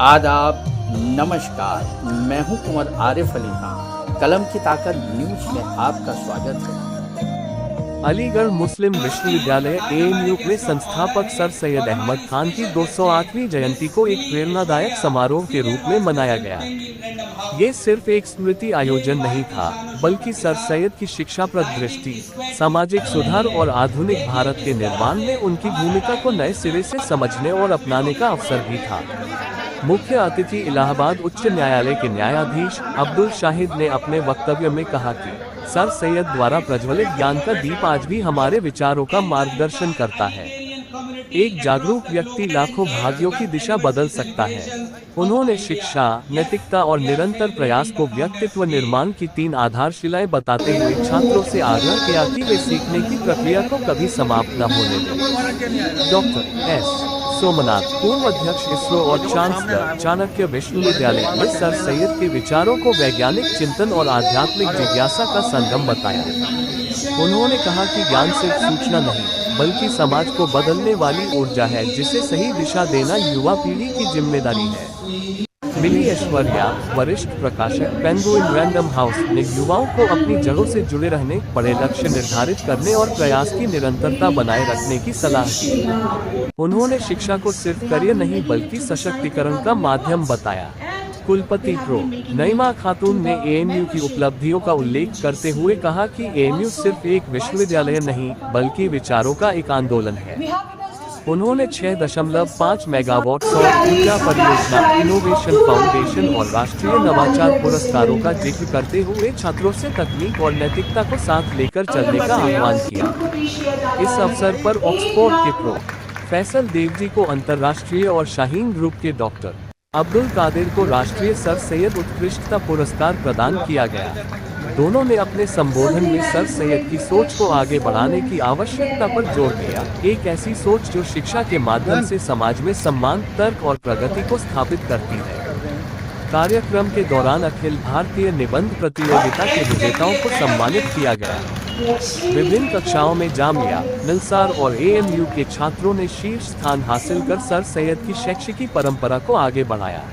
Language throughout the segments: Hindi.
आदाब, नमस्कार। मैं हूं कुंवर आरिफ अली खान। कलम की ताकत न्यूज में आपका स्वागत है। अलीगढ़ मुस्लिम विश्वविद्यालय AMU में संस्थापक सर सैयद अहमद खान की 208वीं जयंती को एक प्रेरणादायक समारोह के रूप में मनाया गया। ये सिर्फ एक स्मृति आयोजन नहीं था, बल्कि सर सैयद की शिक्षाप्रद दृष्टि, सामाजिक सुधार और आधुनिक भारत के निर्माण में उनकी भूमिका को नए सिरे से समझने और अपनाने का अवसर भी था। मुख्य अतिथि इलाहाबाद उच्च न्यायालय के न्यायाधीश अब्दुल शाहिद ने अपने वक्तव्य में कहा कि सर सैयद द्वारा प्रज्वलित ज्ञान का दीप आज भी हमारे विचारों का मार्गदर्शन करता है। एक जागरूक व्यक्ति लाखों भाग्यों की दिशा बदल सकता है। उन्होंने शिक्षा, नैतिकता और निरंतर प्रयास को व्यक्तित्व निर्माण की 3 आधारशिलाएं बताते हुए छात्रों से आग्रह किया कि वे सीखने की प्रक्रिया को कभी समाप्त न होने दें। Doctor S. सोमनाथ, पूर्व अध्यक्ष इसरो और चांसलर, चाणक्य विश्वविद्यालय ने सर सैयद के विचारों को वैज्ञानिक चिंतन और आध्यात्मिक जिज्ञासा का संगम बताया। उन्होंने कहा कि ज्ञान सिर्फ सूचना नहीं, बल्कि समाज को बदलने वाली ऊर्जा है जिसे सही दिशा देना युवा पीढ़ी की जिम्मेदारी है। मिली ऐश्वर्या, वरिष्ठ प्रकाशक, पेंगुइन रैंडम हाउस ने युवाओं को अपनी जड़ों से जुड़े रहने, बड़े लक्ष्य निर्धारित करने और प्रयास की निरंतरता बनाए रखने की सलाह दी। उन्होंने शिक्षा को सिर्फ करियर नहीं बल्कि सशक्तिकरण का माध्यम बताया। कुलपति प्रो. नईमा खातून ने AMU की उपलब्धियों का उल्लेख करते हुए कहा कि AMU सिर्फ एक विश्वविद्यालय नहीं, बल्कि विचारों का एक आंदोलन है। उन्होंने 6.5 मेगावाट सौर ऊर्जा परियोजना, इनोवेशन फाउंडेशन और राष्ट्रीय नवाचार पुरस्कारों का जिक्र करते हुए छात्रों से तकनीक और नैतिकता को साथ लेकर चलने का आह्वान किया। इस अवसर पर ऑक्सफोर्ड के प्रो. फैसल देवजी को अंतर्राष्ट्रीय और शाहीन ग्रुप के डॉक्टर अब्दुल कादिर को राष्ट्रीय सर सैयद उत्कृष्टता पुरस्कार प्रदान किया गया। दोनों ने अपने संबोधन में सर सैयद की सोच को आगे बढ़ाने की आवश्यकता पर जोर दिया, एक ऐसी सोच जो शिक्षा के माध्यम से समाज में सम्मान, तर्क और प्रगति को स्थापित करती है। कार्यक्रम के दौरान अखिल भारतीय निबंध प्रतियोगिता के विजेताओं को सम्मानित किया गया। विभिन्न कक्षाओं में जामिया, निलसार और AMU के छात्रों ने शीर्ष स्थान हासिल कर सर सैयद की शैक्षिकी परंपरा को आगे बढ़ाया।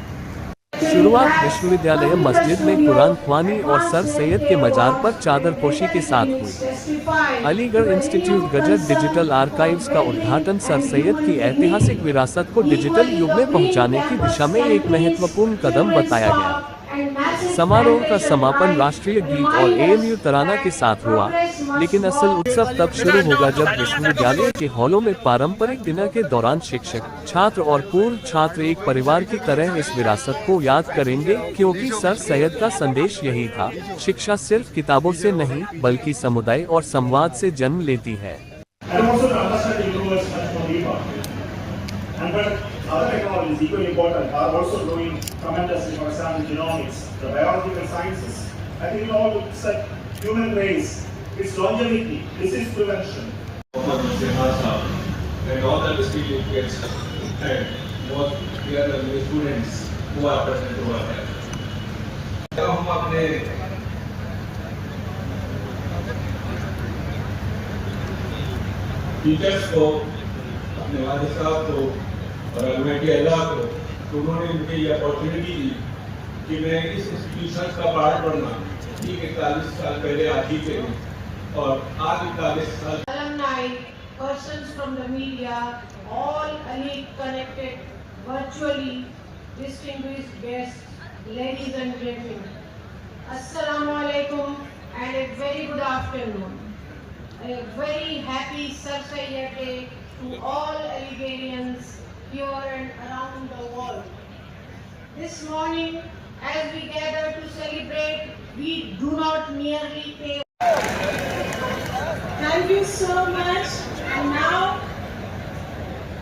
शुरुआत विश्वविद्यालय मस्जिद में कुरान ख्वानी और सर सैयद के मजार पर चादरपोशी के साथ हुई। Aligarh institute gazette digital archives का उद्घाटन सर सैयद की ऐतिहासिक विरासत को डिजिटल युग में पहुंचाने की दिशा में एक महत्वपूर्ण कदम बताया गया। समारोह का समापन राष्ट्रीय गीत और AMU तराना के साथ हुआ, लेकिन असल उत्सव तब शुरू होगा जब विश्वविद्यालय के हॉलों में पारंपरिक डिनर के दौरान शिक्षक, छात्र और पूर्व छात्र एक परिवार की तरह इस विरासत को याद करेंगे, क्योंकि सर सैयद का संदेश यही था, शिक्षा सिर्फ किताबों से नहीं बल्कि समुदाय और संवाद से जन्म लेती है। Other technologies equally important are also growing tremendously. For example, genomics, the biological sciences. I think it all looks like human race, its longevity, disease prevention. And all the distinct kids and what we are the students who are present over there. जब हम अपने टीचर्स को, अपने वालिद साहब को और अलमैटी अल्लाह को, तो उन्होंने मुझे ये अपॉर्चुनिटी दी कि मैं इस इंस्टीट्यूशन का पार्ट बनना। ठीक 41 साल पहले आज ही थे और आज 41 साल alumni, persons from the media, all elite connected virtually, distinguished guests, ladies and gentlemen, Assalamu alaikum and a very good afternoon. A very happy Sir Sayyad Day to all Aligarians here and around the world. This morning, as we gather to celebrate, we do not merely pay. Thank you so much. And now,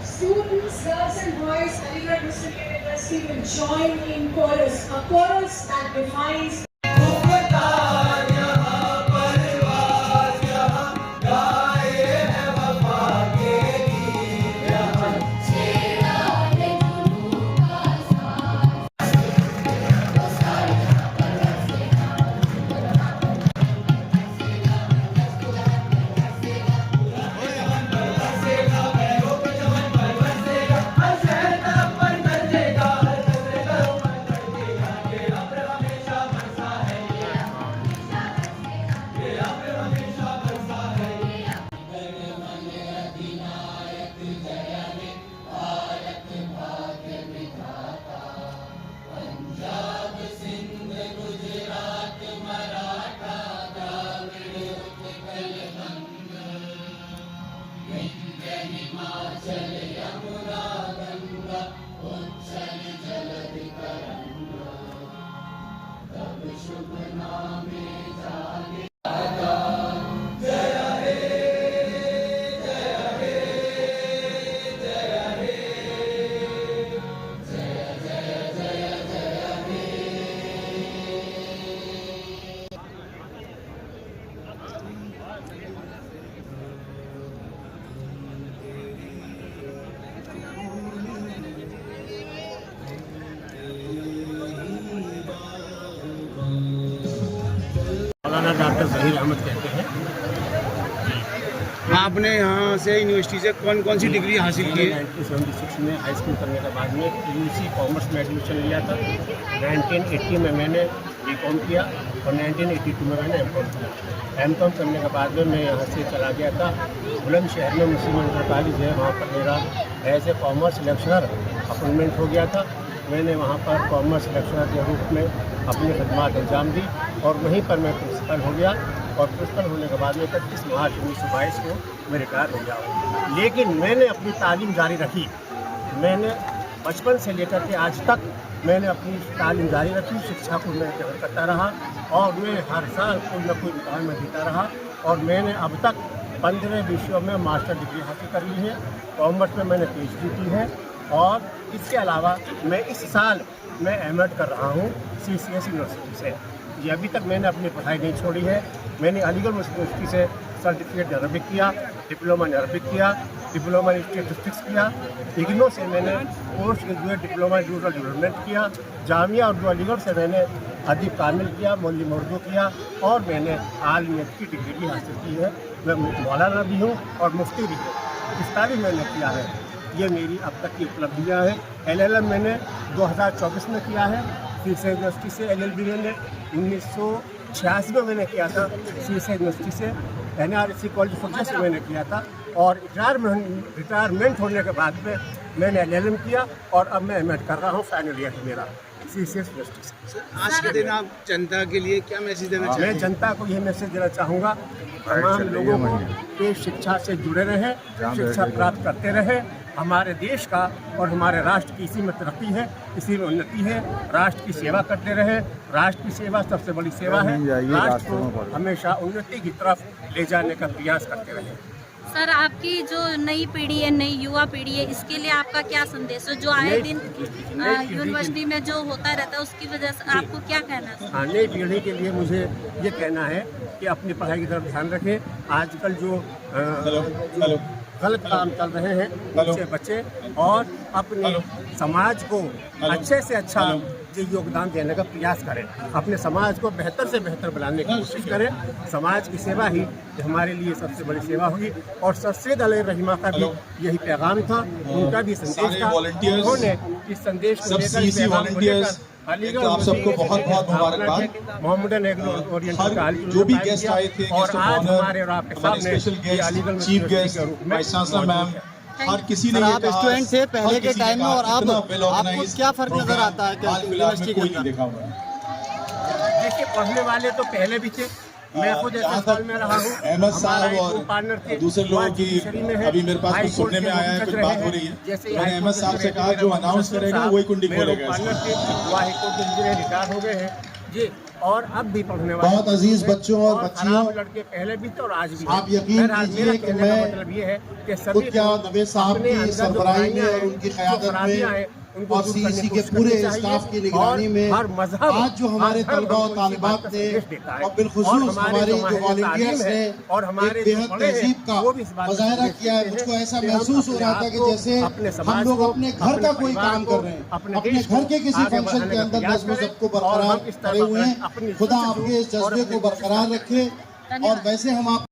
students, girls and boys, Aligarh Muslim University will join in chorus, a chorus that defines doctor Zaheer Ahmed कहते हैं। आपने यहाँ से यूनिवर्सिटी से कौन कौन सी डिग्री हासिल की है? 1976 में हाई स्कूल करने के बाद में यूसी कॉमर्स में एडमिशन लिया था। 1980 में मैंने बीकॉम किया और 1982 में मैंने एमकॉम किया। एमकॉम करने के बाद में मैं यहाँ से चला गया था बुलंदशहर में मुस्लिम इंटर कॉलेज है, वहाँ पर मेरा as a commerce lecturer appointment हो गया था। मैंने वहाँ पर कॉमर्स लेक्चरर के रूप में अपनी खदमात अंजाम दी और वहीं पर मैं प्रिंसिपल हो गया और प्रिंसिपल होने के बाद में 31 मार्च 1922 को मैं रिटायर हो गया। लेकिन मैंने अपनी तालीम जारी रखी। मैंने बचपन से लेकर के आज तक मैंने अपनी तालीम जारी रखी, शिक्षा को मैं ग्रहण करता रहा और मैं हर साल कोई न कोई इम्तिहान में देता रहा और मैंने अब तक 15 विषयों में मास्टर डिग्री हासिल कर ली है। कॉमर्स में मैंने PhD की है और इसके अलावा मैं इस साल मैं एमएड कर रहा हूँ CCS यूनिवर्सिटी से। ये अभी तक मैंने अपनी पढ़ाई नहीं छोड़ी है। मैंने अलीगढ़ मुस्लिम यूनिवर्सिटी से सर्टिफिकेट अरबिक किया, डिप्लोमा इन अरबिक किया, डिप्लोमा इन स्टैटिस्टिक्स किया। इग्नो से मैंने post graduate diploma in rural development किया। जामिया उर्दू अलीगढ़ से मैंने अदीब कामिल किया, मौलवी उर्दू किया और मैंने आलमियत की डिग्री भी हासिल की है। मैं मौलाना भी हूँ और मुफ्ती भी हूँ। इसका भी मैंने किया है। ये मेरी अब तक की उपलब्धियाँ हैं। LLM मैंने 2024 में किया है सीसे यूनिवर्सिटी से। LLB मैंने 1986 में मैंने किया था सीसे यूनिवर्सिटी से। NRSC कॉलेज फुलजा से मैंने किया था और रिटायरमेंट होने के बाद में मैंने LLM किया और अब मैं एमएड कर रहा हूँ, फाइनल ईयर है मेरा CCS यूनिवर्सिटी से। आज के दिन आप जनता के लिए क्या मैसेज देना चाहेंगे? मैं जनता को यह मैसेज देना चाहूँगा, तमाम लोगों को कि शिक्षा से जुड़े रहें, शिक्षा प्राप्त करते रहें। हमारे देश का और हमारे राष्ट्र की इसी में तरक्की है, इसी में उन्नति है। राष्ट्र की सेवा करते रहें। राष्ट्र की सेवा सबसे बड़ी सेवा है। राष्ट्र को हमेशा उन्नति की तरफ ले जाने का प्रयास करते रहें। सर, आपकी जो नई पीढ़ी है, नई युवा पीढ़ी है, इसके लिए आपका क्या संदेश है? जो आए दिन यूनिवर्सिटी में जो होता रहता है उसकी वजह से आपको क्या कहना है? हाँ, नई पीढ़ी के लिए मुझे ये कहना है कि अपनी पढ़ाई की तरफ ध्यान रखें। आजकल जो गलत काम चल रहे हैं उनसे बचें और अपने समाज को अच्छे से अच्छा योगदान देने का प्रयास करें। अपने समाज को बेहतर से बेहतर बनाने की कोशिश करें। समाज की सेवा ही हमारे लिए सबसे बड़ी सेवा होगी और सर सैयद अलैहि रहमा का भी यही पैगाम था, उनका भी संदेश था। उन्होंने इस संदेश को लेकर अलीगढ़ आप सबको बहुत बहुत मुबारकबाद। मोहम्मदन एग्रो ओरिएंटल कॉलेज जो भी गेस्ट आए थे, और आज हमारे और आपके सामने special guest, chief guest, vice chancellor ma'am, हर किसी ने आप स्टूडेंट थे पहले के टाइम में और अब आपको क्या फर्क नजर आता है यूनिवर्सिटी के अंदर? देखिए, पढ़ने वाले तो पहले भी थे। मैं खुद साल में रहा हूँ। अहमद साहब और दूसरे लोगों की अभी मेरे पास कुछ सुनने में आया है, कुछ बात हो रही है। मैंने अहमद साहब से कहा जो अनाउंस करेगा वही कुंडी खोलेगा। रिटायर हो गए हैं जी और अब भी पढ़ने वाले बहुत अजीज बच्चों और बच्चियों, लड़के पहले भी थे और आज भी। आप यकीन कीजिए कि मैं मतलब ये है कि खुद क्या नवेद साहब की सरबराही में और उनकी क़यादत में और CEC के पूरे स्टाफ की निगरानी में आज जो हमारे तलबा और तालिबात ने और बिलखुसूस हमारे जो वॉलंटियर्स ने और हमारे बेहद तहजीब का मुजाहरा किया है। मुझको ऐसा महसूस हो रहा था कि जैसे हम लोग अपने घर का कोई काम कर रहे हैं, अपने घर के किसी फंक्शन के अंदर नज़्म ज़ब्त को बरकरार करे हुए हैं। खुदा आपके इस जज्बे को बरकरार रखे और वैसे हम आप